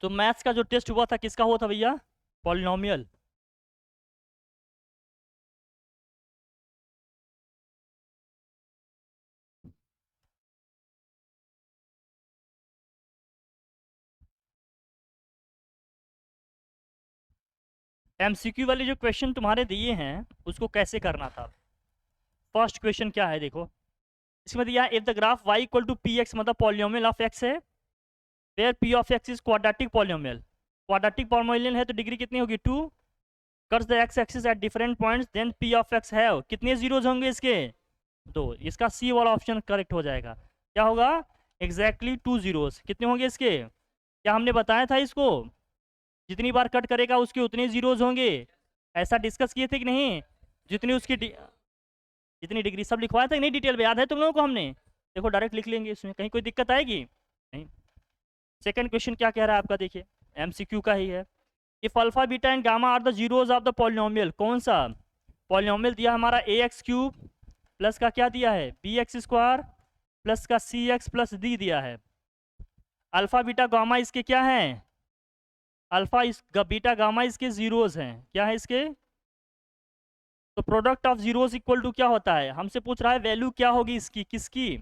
तो मैथ्स का जो टेस्ट हुआ था किसका हुआ था भैया? पॉलिनोमियल। एमसीक्यू वाले जो क्वेश्चन तुम्हारे दिए हैं उसको कैसे करना था? फर्स्ट क्वेश्चन क्या है देखो, इसमें दिया है if the graph y equal to p x, मतलब पॉलिनोमियल ऑफ x है, where p of x is quadratic polynomial. Quadratic polynomial है तो डिग्री कितनी होगी 2, cuts the x axis at different points, then p of x है कितने zeros होंगे इसके? 2। इसका सी वाला ऑप्शन करेक्ट हो जाएगा। क्या होगा? Exactly 2 zeros. कितने होंगे इसके? क्या हमने बताया था इसको? जितनी बार कट करेगा उसके उतने जीरोज होंगे, ऐसा डिस्कस किए थे कि नहीं? जितनी उसकी जितनी डिग्री सब लिखवाया था कि नहीं डिटेल में, याद है तुम लोगों को? हमने देखो डायरेक्ट लिख लेंगे, इसमें कहीं कोई दिक्कत आएगी नहीं। सेकंड क्वेश्चन क्या कह रहा है आपका, देखिए एमसीक्यू का ही है। If alpha beta and gamma are the zeros of the polynomial, कौन सा पॉलिनोमियल दिया हमारा ए एक्स क्यूब प्लस का क्या दिया है बी एक्स स्क्वायर प्लस का सी एक्स प्लस डी दिया है। अल्फा बीटा गामा इसके क्या हैं? अल्फा इस बीटा गामा इसके जीरोज हैं। क्या है इसके? तो product of zeros equal to क्या होता है? हमसे पूछ रहा है वैल्यू क्या होगी इसकी, किसकी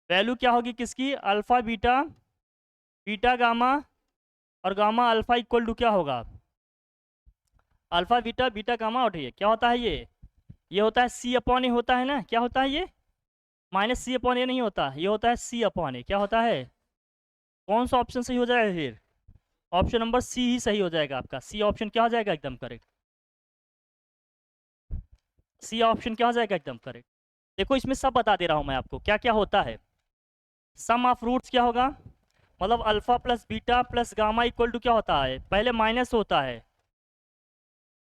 वैल्यू क्या होगी किसकी? अल्फा बीटा, बीटा गामा और गामा अल्फा इक्वल टू क्या होगा? अल्फा बीटा बीटा गामा, उठिए क्या होता है ये होता है सी अपॉन ए होता है ना। क्या होता है ये? माइनस सी अपॉन ए नहीं होता, ये होता है सी अपॉन ए। क्या होता है? कौन सा ऑप्शन सही हो जाएगा फिर? ऑप्शन नंबर सी ही सही हो जाएगा आपका। सी ऑप्शन क्या हो जाएगा? एकदम करेक्ट। सी ऑप्शन क्या हो जाएगा? एकदम करेक्ट। देखो इसमें सब बता दे रहा हूँ मैं आपको क्या क्या होता है। सम ऑफ रूट्स क्या होगा? मतलब alpha plus beta plus gamma equal to क्या होता है? पहले माइनस होता है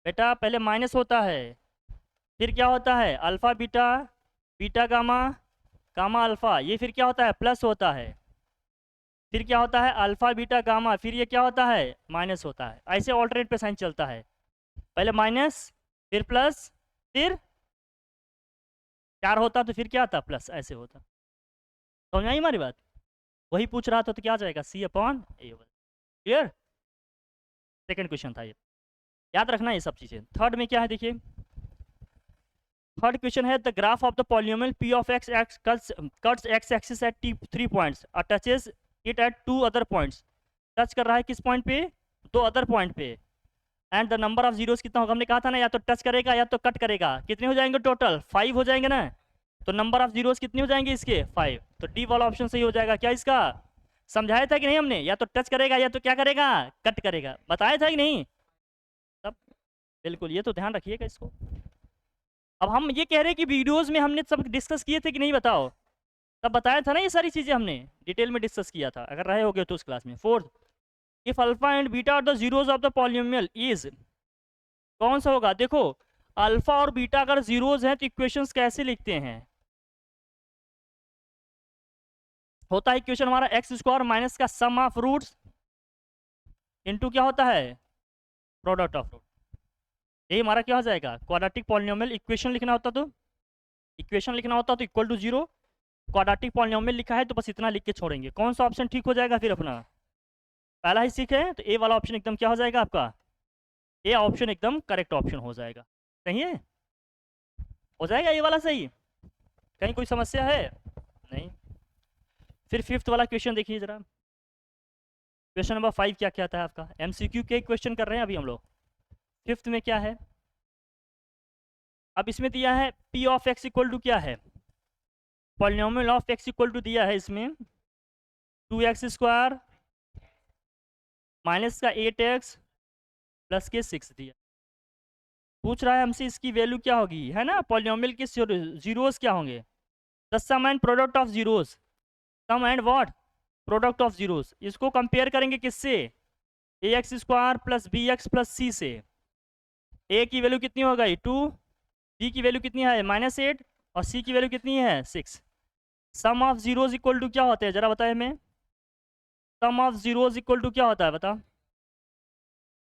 बेटा, पहले माइनस होता है, फिर क्या होता है? Alpha beta, beta gamma, gamma alpha, ये फिर क्या होता है? प्लस होता है, फिर क्या होता है? अल्फा बीटा गामा, फिर ये क्या होता है? माइनस होता है। ऐसे ऑल्टरनेट पे साइन चलता है, पहले माइनस फिर प्लस, फिर चार होता तो फिर क्या आता? प्लस, ऐसे होता। समझ में आई हमारी बात? वही पूछ रहा था, तो क्या आ जाएगा? सी अपॉन ए। क्लियर? सेकंड क्वेश्चन था ये, याद रखना ये सब चीजें। थर्ड में क्या है देखिए, थर्ड क्वेश्चन है the graph of the polynomial p of x cuts x axis at 3 points और touches it at 2 other points. Touch कर रहा है किस पॉइंट पे? 2 अदर पॉइंट पे। And the number of zeros कितना होगा? हमने कहा था ना, या तो टच करेगा या तो कट करेगा। कितने हो जाएंगे टोटल? 5 हो जाएंगे ना। तो नंबर ऑफ जीरोस कितने हो जाएंगे इसके? 5। तो डी वाला ऑप्शन सही हो जाएगा। क्या इसका? समझाया था कि नहीं हमने? या तो टच करेगा या तो क्या करेगा? कट करेगा। बताया था कि नहीं? तब बिल्कुल, ये तो ध्यान रखिएगा इसको। अब हम ये कह रहे हैं कि वीडियोस में हमने सब डिस्कस किए थे कि नहीं, बताओ? तब बताया था ना, ये सारी चीजें हमने डिटेल में डिस्कस किया था, अगर रहे होगे तो उस क्लास में। Fourth, if alpha and beta are the zeros of the polynomial is, कौन सा होगा? देखो अल्फा और बीटा अगर जीरोज हैं तो इक्वेशंस कैसे लिखते हैं? होता है इक्वेशन हमारा एक्स स्क्वायर माइनस का सम ऑफ रूट्स इनटू क्या होता है? Product of root. ये हमारा क्या हो जाएगा? Quadratic polynomial. इक्वेशन लिखना होता तो, इक्वेशन लिखना होता तो equal to zero. Quadratic polynomial लिखा है तो बस इतना लिख के छोड़ेंगे। कौन सा ऑप्शन ठीक हो जाएगा फिर अपना? पहला ही सीखे तो ए वाला ऑप्शन एकदम क्या हो जाएगा आपका? ए ऑप्शन एकदम करेक्ट ऑप्शन हो जाएगा। सही है? हो जाएगा ये वाला सही? कहीं कोई समस्या है? नहीं। फिर फिफ्थ वाला क्वेश्चन देखिए जरा। क्वेश्चन नंबर 5 क्या क्या था आपका? एमसीक्यू के क्वेश्चन कर रहे हैं अभी हम लोग। फिफ्थ में क्या है? अब इसमें दिया है p of x equal to क्या है? Polynomial of x equal to दिया है इसमें 2x स्क्वायर माइनस का 8x प्लस के 6 दिया। पूछ रहा है हमसे इसकी वैल्यू क्या होगी, है ना? पॉलिनोमियल के जीरोस क्या होंगे? The sum and product of zeros. Sum and what? Product of zeros. इसको कंपेयर करेंगे किससे? A x square plus b x plus c से। ए की वैल्यू कितनी हो गई? 2, बी की वैल्यू कितनी है? -8, और सी की वैल्यू कितनी है? 6। सम ऑफ जीरोस इक्वल टू क्या होते हैं जरा बताए हमें? सम ऑफ जीरोस इक्वल टू क्या होता है बता?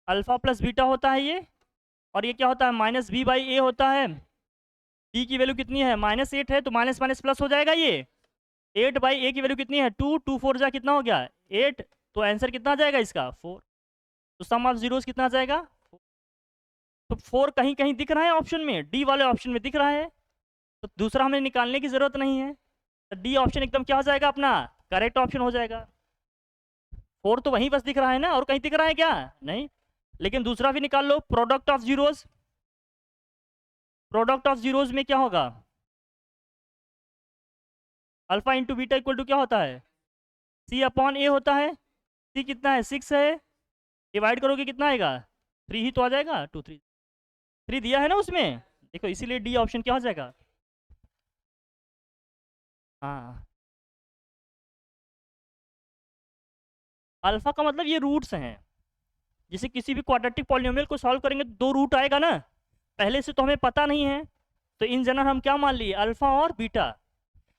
अल्फा प्लस बीटा होता है ये, और ये क्या होता है? माइनस बी बाई ए होता है। बी की वैल्यू कितनी है? -8 है तो माइनस माइनस प्लस हो जाएगा ये। 8 बाई ए की वैल्यू कितनी है? 2, 2 4 जा कितना हो गया? 8, तो आंसर कितना आ जाएगा इसका 4। तो सम ऑफ जीरोस कितना आ जाएगा 4। तो 4 कहीं कहीं दिख रहा है ऑप्शन में, डी वाले ऑप्शन में दिख रहा है, तो दूसरा हमें निकालने की जरूरत नहीं है। तो डी ऑप्शन एकदम क्या हो जाएगा अपना करेक्ट ऑप्शन हो जाएगा। 4 तो वहीं बस दिख रहा है ना, और कहीं दिख रहा है क्या, नहीं। लेकिन दूसरा भी निकाल लो, product of zeros. Product of zeros में क्या होगा, alpha into beta equal to क्या होता है, सी अपॉन ए होता है। सी कितना है 6 है, डिवाइड करोगे कितना आएगा 3 ही तो आ जाएगा, 2 3 3 दिया है ना उसमें, देखो इसीलिए डी ऑप्शन क्या हो जाएगा। हाँ, अल्फा का मतलब ये रूट्स हैं। जैसे किसी भी क्वाड्रेटिक पॉलिनोमियल को सॉल्व करेंगे तो 2 रूट आएगा ना, पहले से तो हमें पता नहीं है, तो इन जनरल हम क्या मान लिए अल्फा और बीटा।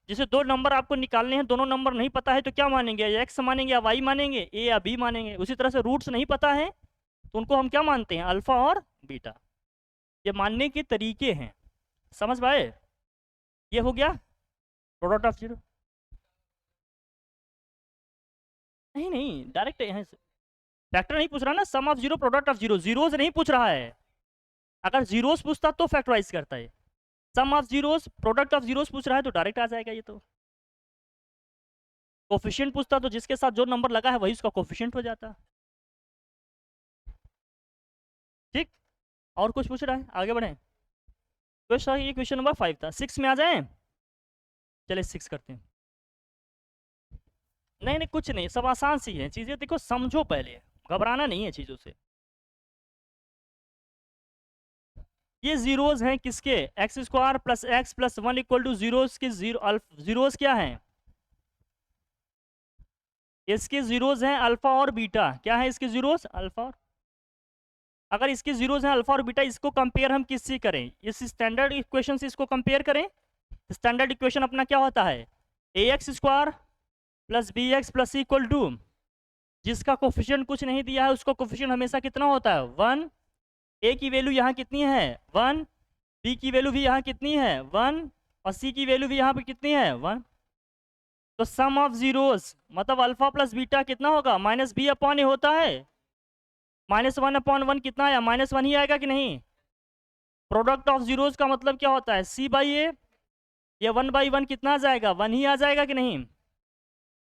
जैसे 2 नंबर आपको निकालने हैं, दोनों नंबर नहीं पता है तो क्या मानेंगे, या एक्स मानेंगे या वाई मानेंगे, ए या बी मानेंगे। उसी तरह से रूट्स नहीं पता है तो उनको हम क्या मानते हैं अल्फा और बीटा। ये मानने के तरीके हैं, समझ पाए। ये हो गया प्रोडक्ट ऑफ जीरो। नहीं नहीं, डायरेक्ट यहाँ से फैक्टर नहीं पूछ रहा ना, sum of zero product of zero, zeros नहीं पूछ रहा है। अगर जीरोस पूछता तो फैक्टराइज करता है, sum of zeros product of zeros पूछ रहा है तो डायरेक्ट आ जाएगा ये तो। कोफिशिएंट पूछता तो जिसके साथ जो नंबर लगा है वही उसका कोफिशिएंट हो जाता। ठीक, और कुछ पूछ रहा है, आगे बढ़े। क्वेश्चन ये क्वेश्चन नंबर 5 था, 6 में आ जाए। चले 6 करते हैं। नहीं नहीं कुछ नहीं, सब आसान सी है चीजें, देखो समझो पहले, घबराना नहीं है चीजों से। ये जीरोस हैं किसके, x square plus x plus 1 equal two zeros के जीरोस क्या हैं, इसके जीरोस हैं अल्फा और बीटा। क्या है इसके जीरोस अल्फा और, अगर इसके जीरोस हैं अल्फा और बीटा, इसको कंपेयर हम किससे करें, इस स्टैंडर्ड इक्वेशन से इसको कंपेयर करें। स्टैंडर्ड इक्वेशन अपना क्या होता है, a x square plus b x plus equal to, जिसका कोफिशिएंट कुछ नहीं दिया है उसका कोफिशिएंट हमेशा कितना होता है 1। ए की वैल्यू यहाँ कितनी है 1, बी की वैल्यू भी यहाँ कितनी है 1, और सी की वैल्यू भी यहाँ पे कितनी है 1। तो सम ऑफ जीरोस मतलब अल्फा प्लस बीटा कितना होगा माइनस बी अपॉन ए होता है, -1/1 कितना आया -1 ही आएगा कि नहीं। प्रोडक्ट ऑफ जीरोस का मतलब क्या होता है सी बाई ए, ये 1/1 कितना आ जाएगा 1 ही आ जाएगा कि नहीं।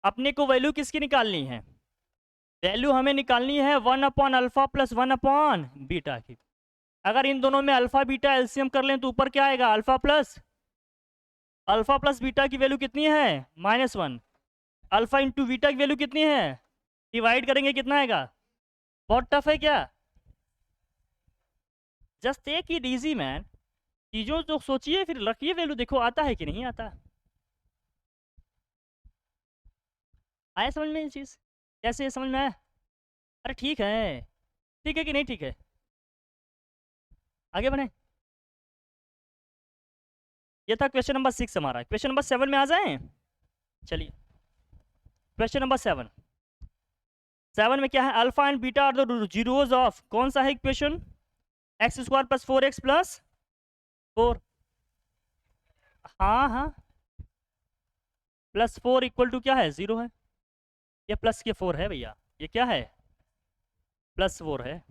अपने को वैल्यू किसकी निकालनी है, वैल्यू हमें निकालनी है 1 upon alpha plus 1 upon beta की। अगर इन दोनों में अल्फा बीटा एलसीएम कर लें तो ऊपर क्या आएगा अल्फा प्लस बीटा की वैल्यू कितनी है -1, अल्फा इंटू बीटा की वैल्यू कितनी है, डिवाइड करेंगे कितना आएगा। बहुत टफ है क्या, just take it easy man, चीज़ों जो सोचिए फिर रखिए वैल्यू, देखो आता है कि नहीं आता। आया समझ में ये चीज़, कैसे समझ में आया। अरे ठीक है कि नहीं ठीक है, आगे बढ़े। ये था क्वेश्चन नंबर 6 हमारा। क्वेश्चन नंबर 7 में आ जाए। चलिए क्वेश्चन नंबर 7 में क्या है, alpha and beta are the zeros of, कौन सा है equation, x square plus 4x plus 4। हाँ प्लस 4 इक्वल टू क्या है 0 है, ये प्लस के 4 है भैया, ये क्या है +4 है।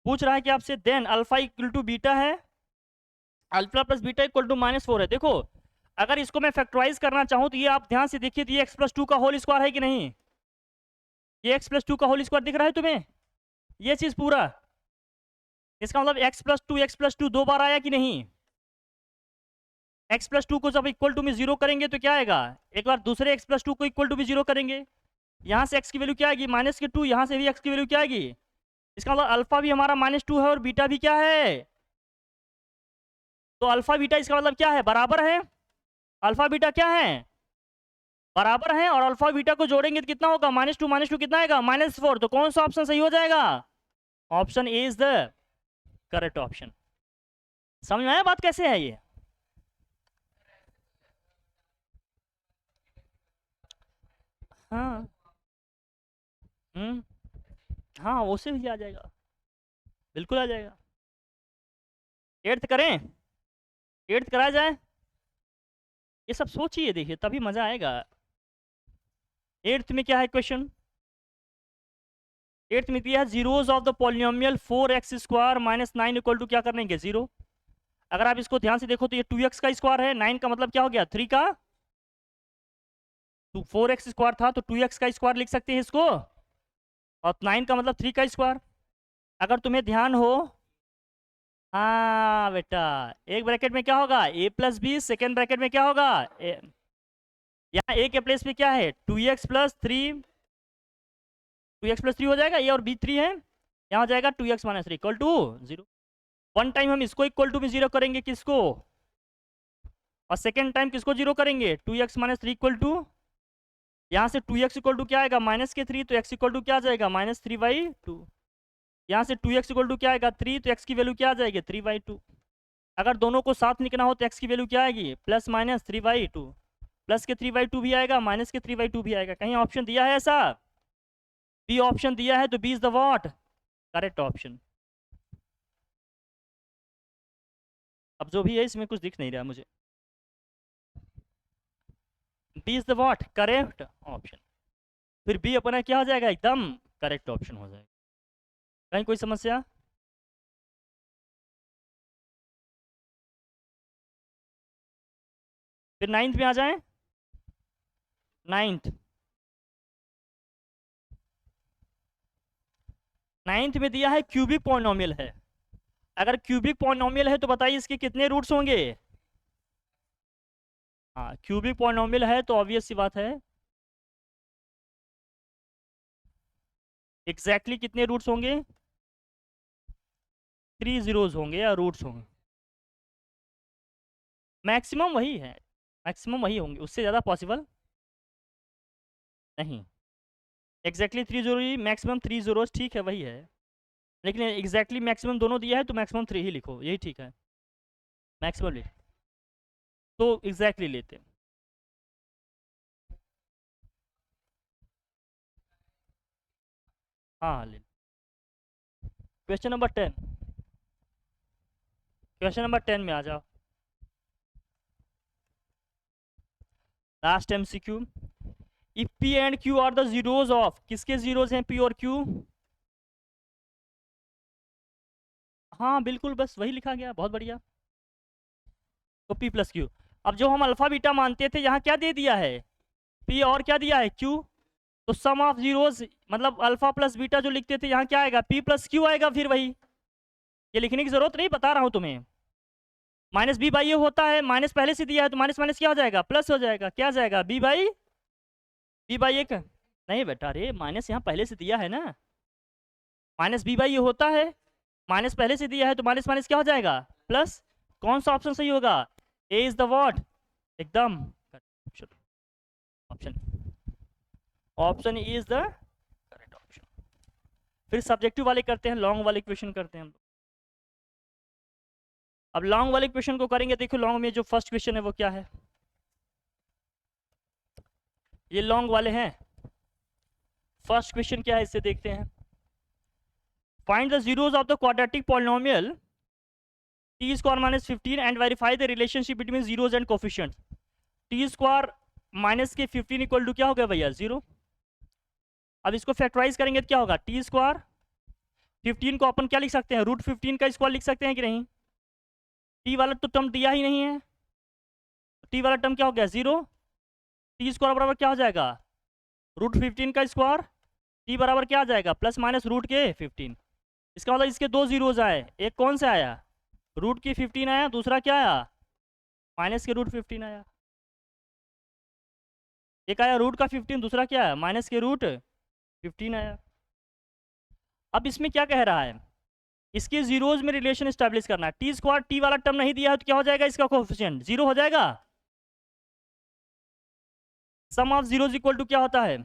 पूछ रहा है कि आपसे then alpha equal to beta है, alpha plus beta equal to -4 है। देखो अगर इसको मैं फैक्टराइज करना चाहूँ तो ये आप ध्यान से देखिए, तो ये x+2 का होल स्क्वायर है कि नहीं, ये x+2 का होल स्क्वायर दिख रहा है तुम्हें, ये चीज पूरा, इसका मतलब x+2 2 बार आया कि नहीं। x+2 को जब इक्वल टू में 0 करेंगे तो क्या आएगा, एक बार दूसरे x+2 को इक्वल टू में 0 करेंगे, यहाँ से x की वैल्यू क्या आएगी -2, यहाँ से भी x की वैल्यू क्या आएगी, इसका मतलब अल्फा भी हमारा -2 है और बीटा भी क्या है, तो अल्फा बीटा इसका मतलब क्या है बराबर है, अल्फा बीटा क्या है बराबर है, और अल्फा बीटा को जोड़ेंगे तो कितना होगा -2 कितना आएगा -4। तो कौन सा ऑप्शन सही हो जाएगा, option A is the correct option. समझ में आया बात कैसे है ये। हाँ हाँ उससे भी आ जाएगा, बिल्कुल आ जाएगा। 8th करें, 8th कराया जाए, ये सब सोचिए देखिए तभी मजा आएगा। 8th में क्या है क्वेश्चन? 8th में दिया है zeros of the polynomial 4x square minus 9 equal to क्या करने के 0। अगर आप इसको ध्यान से देखो तो ये 2x का स्क्वायर है, 9 का मतलब क्या हो गया 3 का, 4x स्क्वायर था तो 2x का स्क्वायर लिख सकते हैं इसको, और 9 का मतलब 3 का स्क्वायर। अगर तुम्हें ध्यान हो, हाँ बेटा, एक ब्रैकेट में क्या होगा a plus b, second bracket में क्या होगा यहाँ a के प्लेस पे क्या है 2x प्लस 3, 2x प्लस 3 हो जाएगा, a और b 3 है, यहाँ हो जाएगा 2x minus 3 equal to 0। One time हम इसको इक्वल टू में 0 करेंगे, किसको, और सेकेंड टाइम किसको 0 करेंगे 2x माइनस 3 इक्वल टू, यहाँ से 2x इक्वल टू क्या आएगा माइनस के 3, तो x इक्वल टू क्या आ जाएगा -3/2। यहाँ से 2x इक्वल टू क्या आएगा 3, तो x की वैल्यू क्या आ जाएगी 3/2। अगर दोनों को साथ लिखना हो तो x की वैल्यू क्या आएगी प्लस माइनस 3/2, प्लस के 3/2 भी आएगा, माइनस के 3/2 भी आएगा। कहीं ऑप्शन दिया है ऐसा? बी ऑप्शन दिया है, तो b is the what correct option. अब जो भी है इसमें कुछ दिख नहीं रहा मुझे, b is the what correct option. फिर बी अपना क्या हो जाएगा एकदम करेक्ट ऑप्शन हो जाएगा। कहीं कोई समस्या? फिर 9th में आ जाए। 9th में दिया है क्यूबिक पॉलिनोमियल है। अगर क्यूबिक पॉलिनोमियल है तो बताइए इसके कितने रूट्स होंगे। हाँ, क्यूबिक पॉलिनोमियल है तो ऑब्वियस सी बात है एग्जैक्टली कितने रूट्स होंगे, 3 जीरोज होंगे या रूट्स होंगे। मैक्सिमम वही है, मैक्सिमम वही होंगे, उससे ज़्यादा पॉसिबल नहीं। एग्जैक्टली 3 जीरो, मैक्सिमम 3 जीरोज ठीक है वही है, लेकिन एग्जैक्टली मैक्सिमम दोनों दिया है तो मैक्सिमम 3 ही लिखो, यही ठीक है। मैक्सिमम ले तो एग्जैक्टली लेते हैं। हाँ ले। क्वेश्चन नंबर 10, क्वेश्चन नंबर 10 में आ जाओ। Last MCQ, if P and Q are the zeros of, किसके जीरोज हैं P और Q? हाँ बिल्कुल, बस वही लिखा गया, बहुत बढ़िया। तो P प्लस Q। अब जो हम अल्फा बीटा मानते थे यहाँ क्या दे दिया है P और क्या दिया है Q, तो सम ऑफ जीरोज मतलब अल्फा प्लस बीटा जो लिखते थे यहाँ क्या आएगा P प्लस Q आएगा। फिर वही, ये लिखने की जरूरत नहीं, बता रहा हूँ तुम्हें। माइनस बी बाई ए होता है, माइनस पहले से दिया है तो माइनस माइनस क्या हो जाएगा प्लस हो जाएगा, क्या आ जाएगा बी बाई एक। नहीं बेटा, अरे माइनस यहाँ पहले से दिया है ना, माइनस बी बाई ए होता है, माइनस पहले से दिया है तो माइनस माइनस क्या हो जाएगा प्लस। कौन सा ऑप्शन सही होगा, ए इज द व्हाट एकदम option, option E is the correct option. फिर सब्जेक्टिव वाले करते हैं, लॉन्ग वाले क्वेश्चन करते हैं हम। अब लॉन्ग वाले क्वेश्चन को करेंगे, देखो लॉन्ग में जो फर्स्ट क्वेश्चन है वो क्या है, ये लॉन्ग वाले हैं। फर्स्ट क्वेश्चन क्या है इससे देखते हैं। Find the zeros of the quadratic polynomial t square minus 15 and verify the relationship between zeros and coefficient. t square minus के 15 इक्वल टू क्या हो गया भैया 0। अब इसको फैक्टराइज करेंगे तो क्या होगा t स्क्वायर, 15 को अपन क्या लिख सकते हैं √15 का स्क्वायर लिख सकते हैं कि नहीं। t वाला तो टर्म दिया ही नहीं है, t वाला टर्म क्या हो गया 0। t स्क्वायर बराबर क्या हो जाएगा √15 का स्क्वायर, t बराबर क्या आ जाएगा प्लस माइनस रूट के 15। इसका मतलब इसके दो जीरोज आए, एक कौन सा आया रूट की 15 आया, दूसरा क्या आया माइनस के √15 आया। एक आया रूट का 15, दूसरा क्या है माइनस के √15 आया। अब इसमें क्या कह रहा है, इसके जीरोज में रिलेशन स्टैब्लिश करना है। टी स्क्वायर टी वाला टर्म नहीं दिया है तो क्या हो जाएगा इसका कोएफिशिएंट 0 हो जाएगा। सम ऑफ जीरोज इक्वल टू क्या होता है,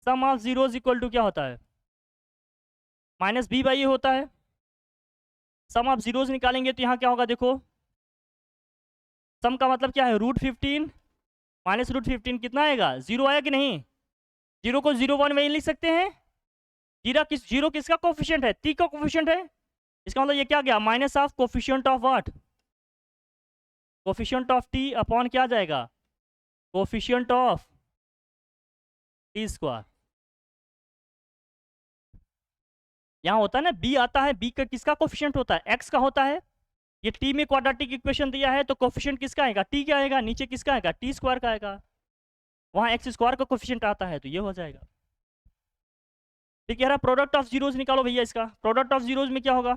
sum of zeros equal to क्या होता है माइनस बी बाई ए होता है। सम ऑफ जीरोज निकालेंगे तो यहाँ क्या होगा देखो, सम का मतलब क्या है √15 माइनस √15 कितना आएगा 0 आया कि नहीं। 0 को 0 1 में लिख सकते हैं, जीरो किसका कोफिशिएंट है टी का कोफिशिएंट है। इसका मतलब ये क्या गया minus of coefficient of what, coefficient of T upon क्या जाएगा कोफिशिएंट ऑफ टी स्क्वायर, यहाँ होता है ना बी आता है, बी का किसका कोफिशिएंट होता है, एक्स का होता है। ये टी में क्वाड्रेटिक इक्वेशन दिया है तो कोफिशिएंट किसका आएगा, टी का आएगा, नीचे किसका आएगा, टी स्क्वायर का आएगा, वहाँ एक्स स्क्वायर का कोफिशिएंट आता है तो ये हो जाएगा। ठीक है, प्रोडक्ट ऑफ जीरोज निकालो भैया, इसका प्रोडक्ट ऑफ जीरोज में क्या होगा,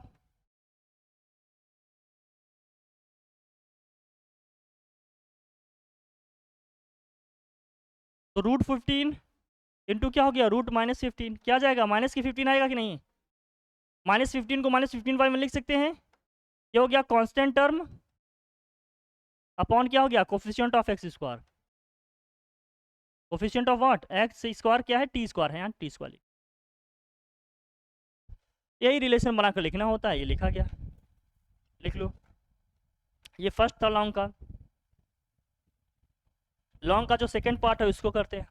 तो √15 इंटू क्या हो गया, √-15, क्या आ जाएगा, माइनस की 15 आएगा कि नहीं, -15 को -15 में लिख सकते हैं, ये हो गया कांस्टेंट टर्म अपॉन क्या हो गया, coefficient of x square, coefficient of what, x square क्या है, टी स्क्वायर है, यहाँ टी स्क्वायर, यही रिलेशन बनाकर लिखना होता है, ये लिखा गया, लिख लो। ये फर्स्ट था लॉन्ग का, लॉन्ग का जो सेकंड पार्ट है उसको करते हैं।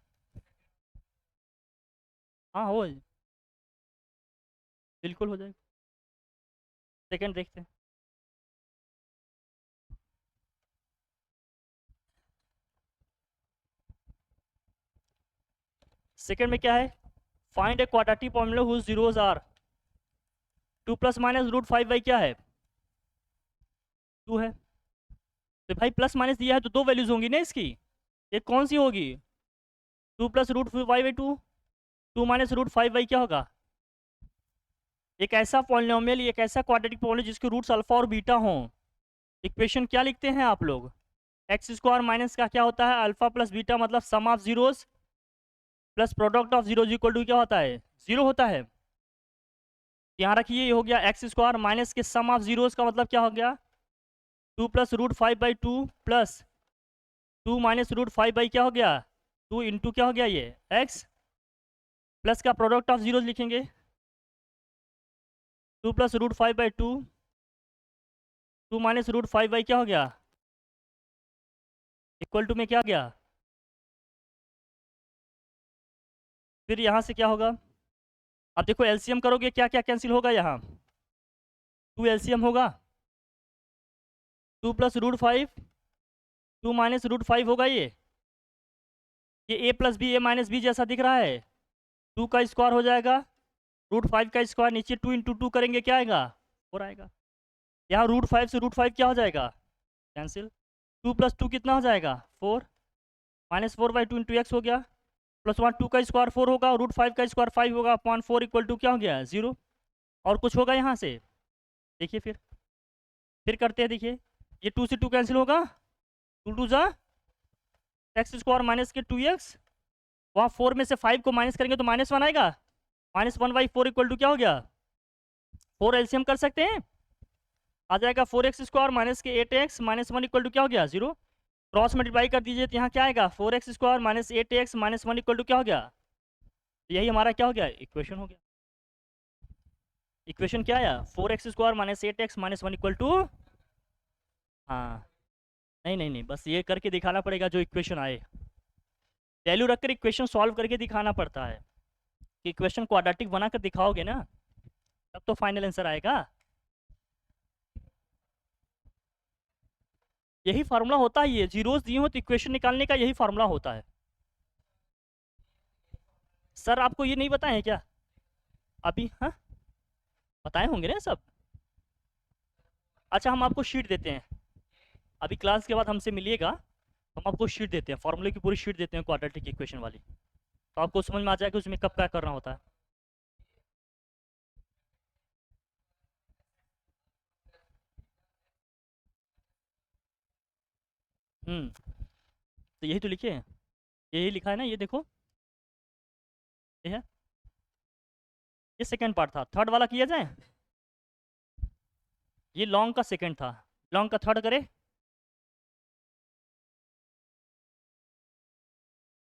हाँ हो, बिल्कुल हो जाएगा, सेकंड देखते हैं। सेकंड में क्या है, find a quadratic polynomial whose zeros are 2 + -√5 क्या है, 2 है, तो भाई प्लस माइनस दिया है तो दो वैल्यूज होंगी ना इसकी, एक कौन सी होगी, 2 + √5/2, 2 - √5 क्या होगा, एक ऐसा पॉलिनोमियल, एक ऐसा क्वाड्रेटिक पॉलिनोमियल जिसके रूट्स अल्फा और बीटा हों, इक्वेशन क्या लिखते हैं आप लोग, एक्स स्क्वायर माइनस का क्या होता है, अल्फा प्लस बीटा, मतलब sum of zeros plus product of zeros equal to क्या होता है, 0 होता है। यहाँ रखिए, ये हो गया एक्स स्क्वायर माइनस के सम ऑफ जीरोस का मतलब क्या हो गया, 2 + √5/2 प्लस 2 - √5 क्या हो गया, 2 इंटू क्या हो गया ये एक्स, प्लस का प्रोडक्ट ऑफ जीरोज लिखेंगे, 2 + √5/2, 2 - √5 क्या हो गया, इक्वल टू में क्या गया, फिर यहाँ से क्या होगा, अब देखो एलसीएम करोगे क्या क्या कैंसिल होगा, यहाँ 2 एलसीएम होगा, 2 + √5, 2 - √5 होगा, ये a + b a - b जैसा दिख रहा है, 2 का स्क्वायर हो जाएगा, √5 का स्क्वायर नीचे 2 × 2 करेंगे क्या आएगा, 4 आएगा, यहाँ √5 से √5 क्या हो जाएगा, कैंसिल, 2 + 2 कितना हो जाएगा, 4, -4/2 × x हो गया, प्लस 1 2 का स्क्वायर 4 होगा, √5 का स्क्वायर 5 होगा, अपॉन 4 इक्वल टू क्या हो गया, 0, और कुछ होगा यहाँ से, देखिए फिर करते हैं, देखिए ये 2 से 2 कैंसिल होगा, 2 2 जा एक्स स्क्वायर माइनस के 2x, वहाँ 4 में से 5 को माइनस करेंगे तो -1 आएगा, -1/4 इक्वल टू क्या हो गया, 4 एलसीएम कर सकते हैं, आ जाएगा 4x² माइनस के 8x -1 इक्वल टू क्या हो गया, 0, क्रॉस मल्टीप्लाई कर दीजिए तो यहाँ क्या आएगा, 4x² minus 8x -1 equal to क्या हो गया, यही हमारा क्या हो गया, इक्वेशन हो गया, इक्वेशन क्या आया, 4x² minus 8x -1 equal to, हाँ, नहीं नहीं नहीं, बस ये करके दिखाना पड़ेगा जो इक्वेशन आए, वैल्यू रखकर इक्वेशन सॉल्व करके दिखाना पड़ता है, कि इक्वेशन क्वाड्रेटिक बनाकर दिखाओगे ना तब तो फाइनल आंसर आएगा, यही फार्मूला होता है, ये जीरोस दिए हो तो इक्वेशन निकालने का यही फार्मूला होता है। सर आपको ये नहीं बताए क्या अभी, हाँ बताए होंगे ना सब, अच्छा हम आपको शीट देते हैं, अभी क्लास के बाद हमसे मिलिएगा, हम आपको शीट देते हैं, फार्मूले की पूरी शीट देते हैं क्वाड्रेटिक इक्वेशन वाली, तो आपको समझ में आ जाएगा उसमें कब क्या करना होता है। तो यही तो लिखे हैं, यही लिखा है ना, ये देखो, ये है, ये सेकेंड पार्ट था, थर्ड वाला किया जाए, ये लॉन्ग का सेकेंड था, लॉन्ग का थर्ड करे,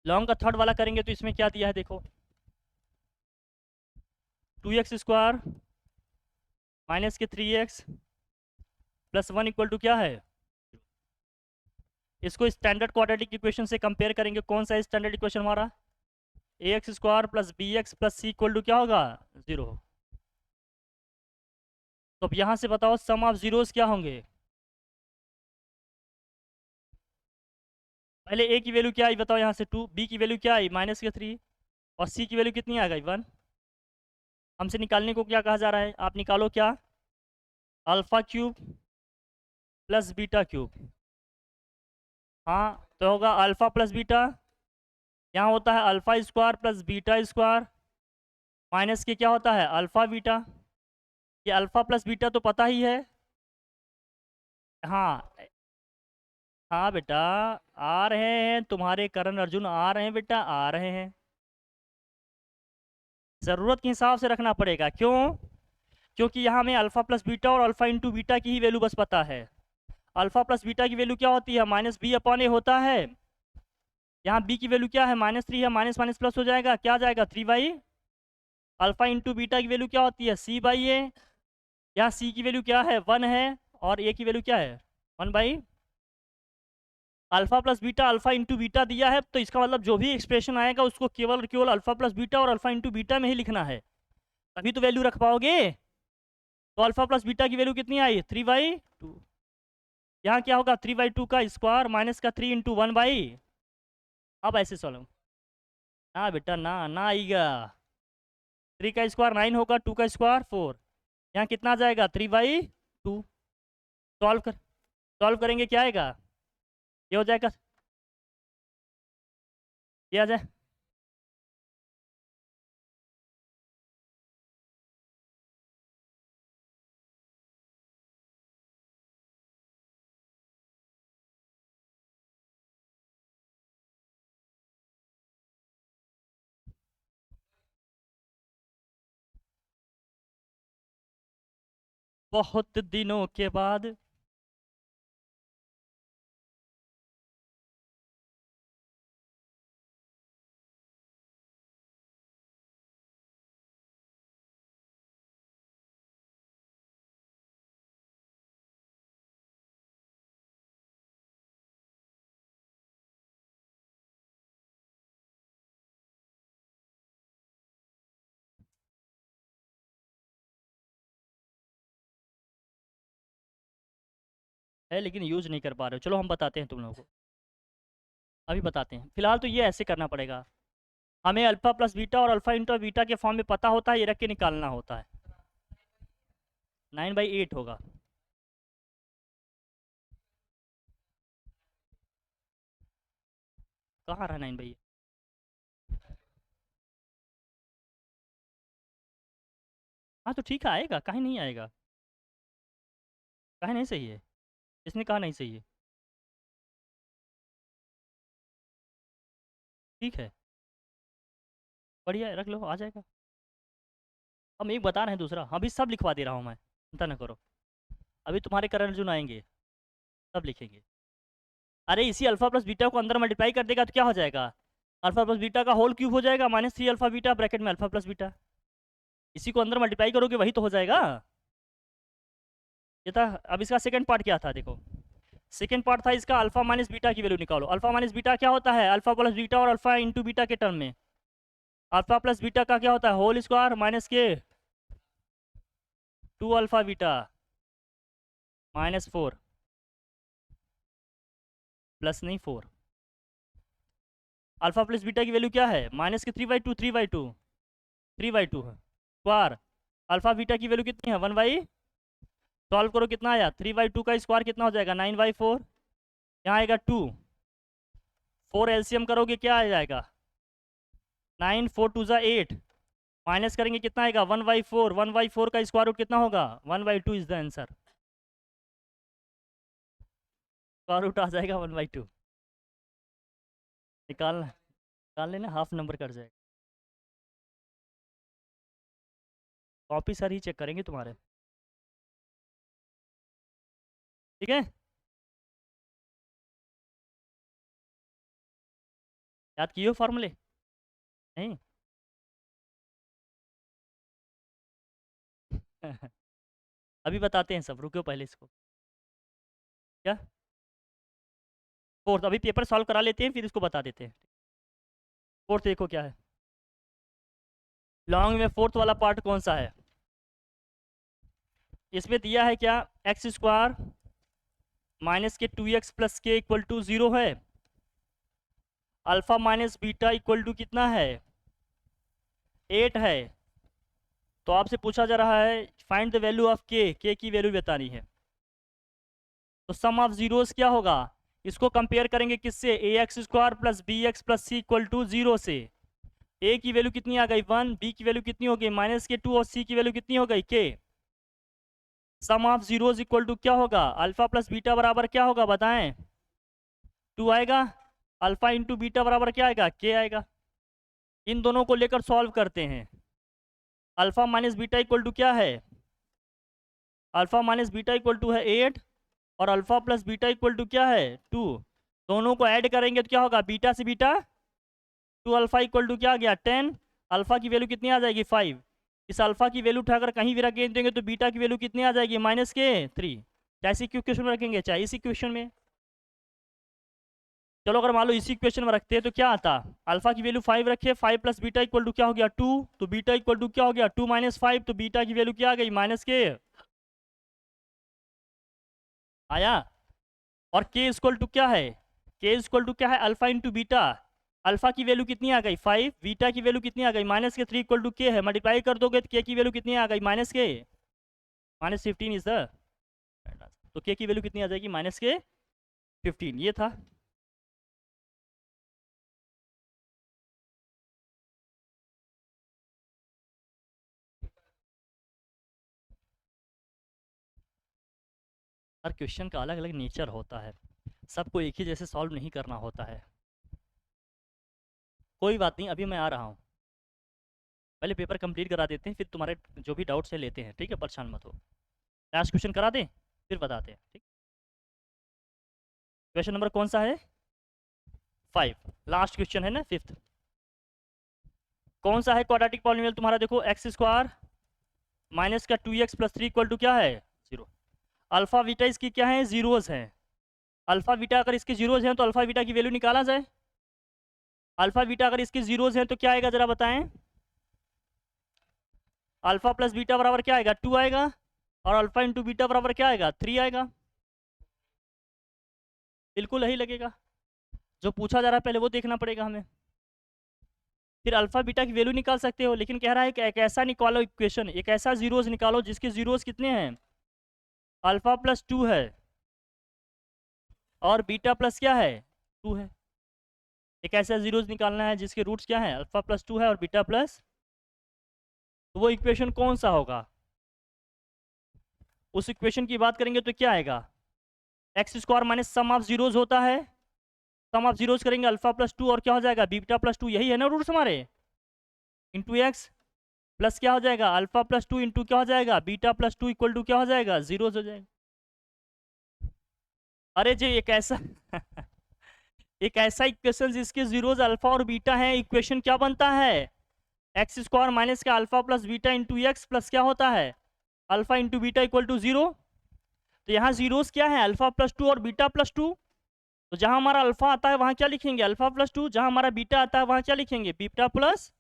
लॉन्ग का थर्ड वाला करेंगे तो इसमें क्या दिया है देखो, 2x² माइनस के 3x प्लस 1 इक्वल टू क्या है, इसको स्टैंडर्ड क्वाड्रेटिक इक्वेशन से कंपेयर करेंगे, कौन सा स्टैंडर्ड इक्वेशन हमारा, ax² plus bx plus c equal to क्या होगा, 0, तो अब यहाँ से बताओ सम ऑफ जीरोस क्या होंगे, पहले ए की वैल्यू क्या आई बताओ, यहाँ से 2, बी की वैल्यू क्या आई -3, और सी की वैल्यू कितनी आ गई 1। हमसे निकालने को क्या कहा जा रहा है, आप निकालो क्या, alpha cube plus beta cube. हाँ तो होगा अल्फा प्लस बीटा, यहाँ होता है alpha square plus beta square, minus के क्या होता है अल्फा बीटा। ये अल्फा प्लस बीटा तो पता ही है। हाँ हाँ बेटा, आ रहे हैं तुम्हारे करण अर्जुन, आ रहे हैं बेटा, आ रहे हैं। ज़रूरत के हिसाब से रखना पड़ेगा, क्यों? क्योंकि यहाँ हमें अल्फा प्लस बीटा और अल्फा इंटू बीटा की ही वैल्यू बस पता है। अल्फा प्लस बीटा की वैल्यू क्या होती है, -b/a होता है। यहाँ b की वैल्यू क्या है -3 है, माइनस माइनस प्लस हो जाएगा, क्या जाएगा 3/। अल्फा इंटू बीटा की वैल्यू क्या होती है c/a। यहाँ c की वैल्यू क्या है 1 है, और a की वैल्यू क्या है 1/। Alpha plus beta alpha into beta दिया है, तो इसका मतलब जो भी एक्सप्रेशन आएगा उसको केवल और केवल अल्फा प्लस बीटा और अल्फा इंटू बीटा में ही लिखना है, तभी तो वैल्यू रख पाओगे। तो अल्फा प्लस बीटा की वैल्यू कितनी आई 3/2। यहाँ क्या होगा 3/2 का स्क्वायर माइनस का 3 इंटू 1/। अब ऐसे सॉल्व, ना बेटा ना, ना आएगा। 3 का स्क्वायर 9 होगा, 2 का स्क्वायर 4, यहाँ कितना आ जाएगा 3/2। सॉल्व करेंगे क्या आएगा, ये हो जाएगा, ये आ जाए। बहुत दिनों के बाद। है लेकिन यूज नहीं कर पा रहे हो, चलो हम बताते हैं तुम लोगों को, अभी बताते हैं। फिलहाल तो ये ऐसे करना पड़ेगा, हमें अल्फा प्लस बीटा और अल्फा इंटू बीटा के फॉर्म में पता होता है, ये रख के निकालना होता है। 9/8 होगा। कहाँ रहा 9/8? हाँ तो ठीक है, आएगा, कहीं नहीं आएगा, कहीं नहीं सही है, इसने कहा नहीं सही है, ठीक है, बढ़िया है, रख लो, आ जाएगा। हम एक बता रहे हैं, दूसरा अभी सब लिखवा दे रहा हूँ मैं, चिंता ना करो। अभी तुम्हारे करण अर्जुन आएंगे, सब लिखेंगे। अरे इसी अल्फा प्लस बीटा को अंदर मल्टीप्लाई कर देगा तो क्या हो जाएगा, अल्फा प्लस बीटा का होल क्यूब हो जाएगा, -3 अल्फा बीटा ब्रैकेट में अल्फा प्लस बीटा। इसी को अंदर मल्टीप्लाई करोगे वही तो हो जाएगा। ये था। अब इसका सेकंड पार्ट क्या था देखो, सेकंड पार्ट था इसका अल्फा माइनस बीटा की वैल्यू निकालो। अल्फा माइनस बीटा क्या होता है, अल्फा प्लस बीटा और अल्फा इंटू बीटा के टर्म में। अल्फा प्लस बीटा का क्या होता है होल स्क्वायर माइनस के 2 अल्फा बीटा -4 प्लस नहीं 4। अल्फा प्लस बीटा की वैल्यू क्या है माइनस के 3/2 3/2 है स्क्वायर। अल्फा बीटा की वैल्यू कितनी है 1/। सॉल्व करो कितना आया 3/2 का स्क्वायर कितना हो जाएगा 9/4। यहाँ आएगा 2, 4 एलसीएम करोगे क्या आ जाएगा 9, 4 2 ज़ा 8, माइनस करेंगे कितना आएगा 1/4। 1/4 का स्क्वायर रूट कितना होगा 1/2 is the answer. Square root आ जाएगा 1/2। निकाल लेना, हाफ नंबर कट जाएगा। कॉपी सर ही चेक करेंगे तुम्हारे, ठीक है। याद किए हो फॉर्मूले नहीं? अभी बताते हैं सब, रुको पहले इसको। क्या फोर्थ, अभी पेपर सॉल्व करा लेते हैं फिर इसको बता देते हैं। फोर्थ देखो क्या है, लॉन्ग में फोर्थ वाला पार्ट कौन सा है। इसमें दिया है क्या x स्क्वायर माइनस के 2x प्लस के इक्वल टू 0 है। Alpha minus beta equal to कितना है, 8 है। तो आपसे पूछा जा रहा है फाइंड द वैल्यू ऑफ के की वैल्यू बतानी है। तो सम ऑफ जीरोस क्या होगा, इसको कंपेयर करेंगे किससे, a x square plus b x plus c equal to 0 से। ए की वैल्यू कितनी आ गई 1, बी की वैल्यू कितनी हो गई माइनस के 2 और सी की वैल्यू कितनी हो गई के। सम ऑफ जीरोस इक्वल टू क्या होगा, अल्फा प्लस बीटा बराबर क्या होगा बताएं, 2 आएगा। अल्फा इंटू बीटा बराबर क्या आएगा, के आएगा। इन दोनों को लेकर सॉल्व करते हैं। Alpha minus beta equal to क्या है, alpha minus beta equal to है 8 और alpha plus beta equal to क्या है 2। दोनों को ऐड करेंगे तो क्या होगा, बीटा से बीटा 2 अल्फा इक्वल टू क्या आ गया 10। अल्फा की वैल्यू कितनी आ जाएगी 5। इस अल्फा की वैल्यू उठाकर कहीं भी रख देंगे तो बीटा की वैल्यू कितनी आ जाएगी माइनस के 3। चाहे इसी इक्वेशन में रखेंगे चाहे इसी इक्वेशन में। चलो अगर मान लो इसी इक्वेशन में रखते हैं तो क्या आता, अल्फा की वैल्यू 5 रखे, 5 प्लस बीटा इक्वल टू क्या हो गया 2, तो बीटा इक्वल टू क्या हो गया 2 माइनस 5, तो बीटा की वैल्यू क्या आ गई माइनस के आया। और के इक्वल टू क्या है, के इक्वल टू क्या है अल्फा इंटू बीटा। अल्फा की वैल्यू कितनी आ गई 5, बीटा की वैल्यू कितनी आ गई माइनस के 3 इक्वल टू के है। मल्टीप्लाई कर दोगे तो के की वैल्यू कितनी आ गई माइनस के -15 इज द। तो के की वैल्यू कितनी आ जाएगी माइनस के 15। ये था। हर क्वेश्चन का अलग अलग नेचर होता है, सबको एक ही जैसे सॉल्व नहीं करना होता है। कोई बात नहीं, अभी मैं आ रहा हूँ, पहले पेपर कंप्लीट करा देते हैं, फिर तुम्हारे जो भी डाउट्स है लेते हैं, ठीक है, परेशान मत हो। लास्ट क्वेश्चन करा दें फिर बताते हैं, ठीक। क्वेश्चन नंबर कौन सा है 5, लास्ट क्वेश्चन है ना 5th। कौन सा है क्वाड्रेटिक पॉलिनोमियल तुम्हारा, देखो एक्स स्क्वायर माइनस का 2x प्लस 3 इक्वल टू क्या है 0। अल्फा बीटा इसकी क्या है जीरोज हैं। अल्फा बीटा अगर इसके जीरोज हैं तो अल्फा बीटा की वैल्यू निकाला जाए। अल्फा बीटा अगर इसके जीरोज हैं तो क्या आएगा जरा बताएं, अल्फा प्लस बीटा बराबर क्या आएगा 2 आएगा, और अल्फा इंटू बीटा बराबर क्या आएगा 3 आएगा। बिल्कुल यही लगेगा, जो पूछा जा रहा है पहले वो देखना पड़ेगा हमें। फिर अल्फा बीटा की वैल्यू निकाल सकते हो, लेकिन कह रहा है कि एक ऐसा निकालो इक्वेशन, एक ऐसा जीरोज निकालो जिसके जीरोज कितने हैं, अल्फा प्लस 2 है और बीटा प्लस क्या है 2 है। एक ऐसा जीरोज निकालना है जिसके रूट्स क्या है अल्फा प्लस 2 है और बीटा प्लस, तो वो इक्वेशन कौन सा होगा, उस इक्वेशन की बात करेंगे तो क्या आएगा, x square minus sum of zeros होता है, सम ऑफ जीरोज करेंगे अल्फा प्लस 2 और क्या हो जाएगा बीटा प्लस 2, यही है ना रूट्स हमारे, इंटू एक्स प्लस क्या हो जाएगा अल्फा प्लस 2 इंटू क्या हो जाएगा बीटा प्लस 2 इक्वल टू क्या हो जाएगा जीरोज हो जाएगा। अरे जी एक ऐसा एक ऐसा इक्वेशन जिसके जीरोज अल्फा और बीटा है, इक्वेशन क्या बनता है, एक्स स्क्वायर माइनस का alpha plus beta into x plus क्या होता है alpha into beta equal to 0। तो यहाँ जीरोस क्या है अल्फा प्लस 2 और बीटा प्लस 2, तो जहां हमारा अल्फा आता है वहां क्या लिखेंगे अल्फा प्लस 2, जहां हमारा बीटा आता है वहां क्या लिखेंगे बीटा प्लस,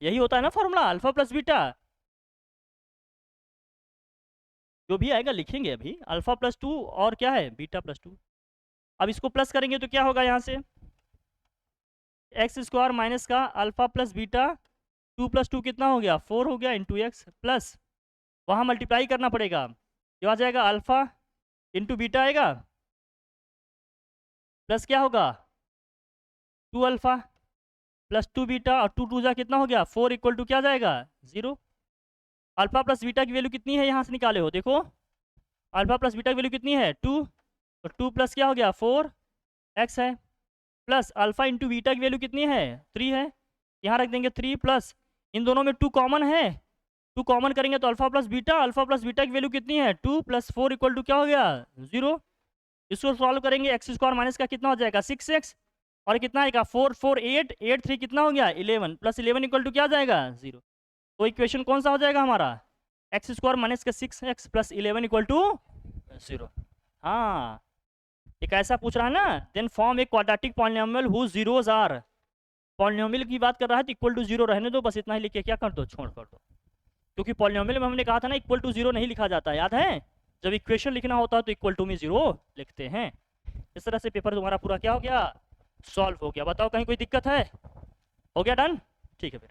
यही होता है ना फॉर्मूला अल्फा प्लस बीटा। जो भी आएगा लिखेंगे अभी, अल्फा प्लस 2 और क्या है बीटा प्लस 2। अब इसको प्लस करेंगे तो क्या होगा यहाँ से एक्स स्क्वायर माइनस का अल्फा प्लस बीटा 2 प्लस 2 कितना हो गया 4 हो गया इंटू एक्स प्लस, वहाँ मल्टीप्लाई करना पड़ेगा, ये आ जाएगा अल्फा इंटू बीटा आएगा प्लस क्या होगा 2 अल्फा प्लस 2 बीटा और 2 2 जा कितना हो गया 4 इक्वल टू क्या जाएगा 0। अल्फा प्लस बीटा की वैल्यू कितनी है यहाँ से निकाले हो, देखो अल्फा प्लस बीटा की वैल्यू कितनी है 2, और 2 प्लस क्या हो गया 4 एक्स है, प्लस अल्फा इंटू बीटा की वैल्यू कितनी है 3 है, यहाँ रख देंगे 3 प्लस इन दोनों में 2 कॉमन है, 2 कॉमन करेंगे तो अल्फा प्लस बीटा की वैल्यू कितनी है 2 प्लस 4 इक्वल टू क्या हो गया 0। इसको सॉल्व करेंगे एक्स स्क्वायर माइनस का कितना हो जाएगा 6x और कितना आएगा 4 4 8 8 3 कितना हो गया 11 प्लस 11 इक्वल टू क्या जाएगा 0। तो इक्वेशन कौन सा हो जाएगा हमारा एक्स स्क्वायर माइनस का 6x प्लस 11 इक्वल टू 0। हाँ एक ऐसा पूछ रहा है ना, then form a quadratic polynomial whose zeros are, polynomial की बात कर रहा है तो इक्वल टू 0 रहने दो, बस इतना ही लिख के क्या कर दो छोड़ कर दो, क्योंकि पॉलिनोमियल में हमने कहा था ना इक्वल टू 0 नहीं लिखा जाता, याद है, जब इक्वेशन लिखना होता है तो इक्वल टू में 0 लिखते हैं। इस तरह से पेपर तुम्हारा पूरा क्या हो गया सॉल्व हो गया। बताओ कहीं कोई दिक्कत है? हो गया डन? ठीक है फिर।